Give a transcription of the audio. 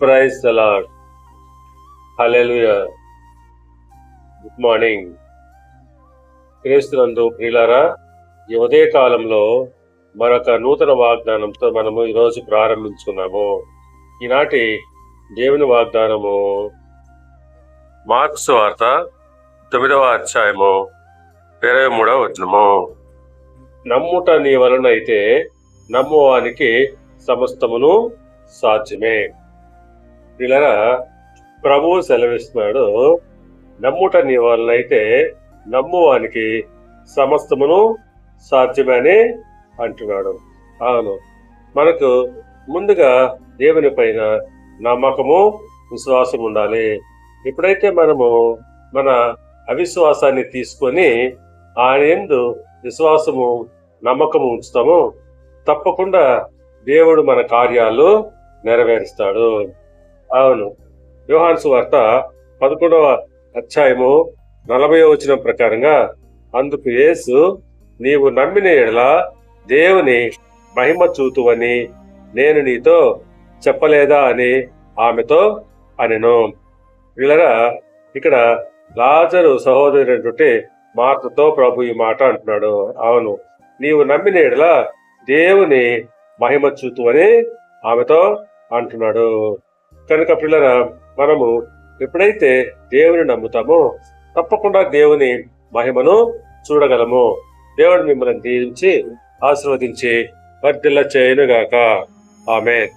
Praise the lord. Hallelujah. Good morning. క్రీస్తునందు ప్రియులారా, ఈ ఉదయ కాలంలో మరొక నూతన వాగ్దానంతో మనము ఈరోజు ప్రారంభించుకున్నాము. ఈనాటి దేవుని వాగ్దానము మార్కు సువార్త 9వ అధ్యాయము 23వ వచనము. నమ్ముట నీ వలనైతే నమ్మువానికి సమస్తమును సాధ్యమే. ఇలా ప్రభువు సెలవిస్తున్నాడు, నమ్ముట నీ వలనైతే నమ్మువానికి సమస్తమును సాధ్యమే అని అంటున్నాడు. అవును, మనకు ముందుగా దేవుని పైన నమ్మకము, విశ్వాసం ఉండాలి. ఎప్పుడైతే మనము మన అవిశ్వాసాన్ని తీసుకొని ఆయన యందు విశ్వాసము, నమ్మకము ఉంచుతామో తప్పకుండా దేవుడు మన కార్యాలు నెరవేరుస్తాడు. అవును, యోహాను సువార్త 11వ అధ్యాయము 40వ వచనం ప్రకారంగా, అందుకు యేసు, నీవు నమ్మిన యెడల దేవుని మహిమ చూతువని నేను నీతో చెప్పలేదా అని ఆమెతో అనెను. వీళ్ళరా, ఇక్కడ లాజరు సహోదరుడు మార్తతో ప్రభు ఈ మాట అంటున్నాడు. అవును, నీవు నమ్మిన యెడల దేవుని మహిమ చూతువని ఆమెతో అంటున్నాడు. కనుక పిల్లరా, మనము ఎప్పుడైతే దేవుని నమ్ముతామో తప్పకుండా దేవుని మహిమను చూడగలము. దేవుడు మిమ్మల్ని దీవించి ఆశీర్వదించి వర్ధిల్ల చేయనుగాక. ఆమేన్.